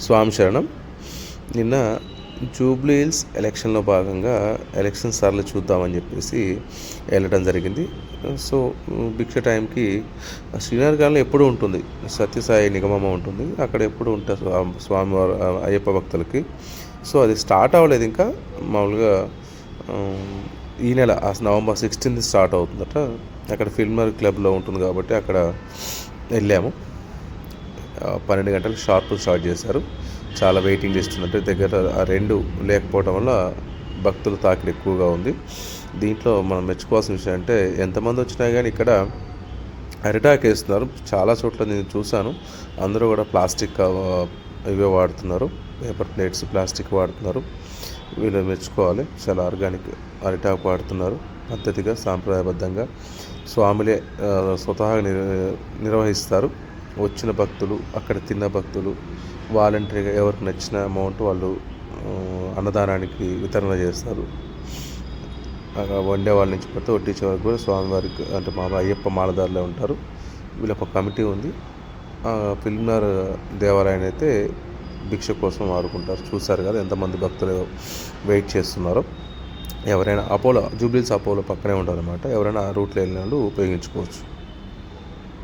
స్వామి శరణం. నిన్న Jubilee hills ఎలక్షన్లో భాగంగా ఎలక్షన్ సార్లు చూద్దామని చెప్పేసి వెళ్ళడం జరిగింది. సో భిక్ష టైంకి శ్రీనగర్ గార్డెన్లో ఎప్పుడూ ఉంటుంది, సత్యసాయి నిగమమ్మ ఉంటుంది, అక్కడ ఎప్పుడు ఉంటుంది స్వామివారు అయ్యప్ప భక్తులకి. సో అది స్టార్ట్ అవ్వలేదు ఇంకా, మామూలుగా ఈ నెల నవంబర్ 16th స్టార్ట్ అవుతుందట. అక్కడ ఫిల్మర్ క్లబ్లో ఉంటుంది కాబట్టి అక్కడ వెళ్ళాము. 12 గంటలకు షార్ప్ స్టార్ట్ చేశారు. చాలా వెయిటింగ్ లిస్ట్ ఉందంటే దగ్గర ఆ 2 లేకపోవడం వల్ల భక్తుల తాకిడి ఎక్కువగా ఉంది. దీంట్లో మనం మెచ్చుకోవాల్సిన విషయం అంటే ఎంతమంది వచ్చినా కానీ ఇక్కడ అరిటాకు వేస్తున్నారు. చాలా చోట్ల నేను చూశాను, అందరూ కూడా ప్లాస్టిక్ ఇవే వాడుతున్నారు, పేపర్ ప్లేట్స్ ప్లాస్టిక్ వాడుతున్నారు. వీళ్ళు మెచ్చుకోవాలి, చాలా ఆర్గానిక్ అరిటాకు వాడుతున్నారు, పద్ధతిగా సాంప్రదాయబద్ధంగా స్వాములే స్వతహాగా నిర్వహిస్తారు. వచ్చిన భక్తులు, అక్కడ తిన్న భక్తులు వాలంటరీగా ఎవరికి నచ్చిన అమౌంట్ వాళ్ళు అన్నదానానికి వితరణ చేస్తారు. వండే వాళ్ళ నుంచి పడితే వడ్డించే వరకు కూడా స్వామివారికి అంటే మా అయ్యప్ప మాలదారులే ఉంటారు. వీళ్ళకి ఒక కమిటీ ఉంది. ఫిల్మర్ దేవాలయం అయితే భిక్ష కోసం వాడుకుంటారు. చూశారు కదా ఎంతమంది భక్తులు వెయిట్ చేస్తున్నారో. ఎవరైనా జూబ్లీ హిల్స్ అపోలో పక్కనే ఉంటారన్నమాట. ఎవరైనా ఆ రూట్లో వెళ్ళిన వాళ్ళు ఉపయోగించుకోవచ్చు.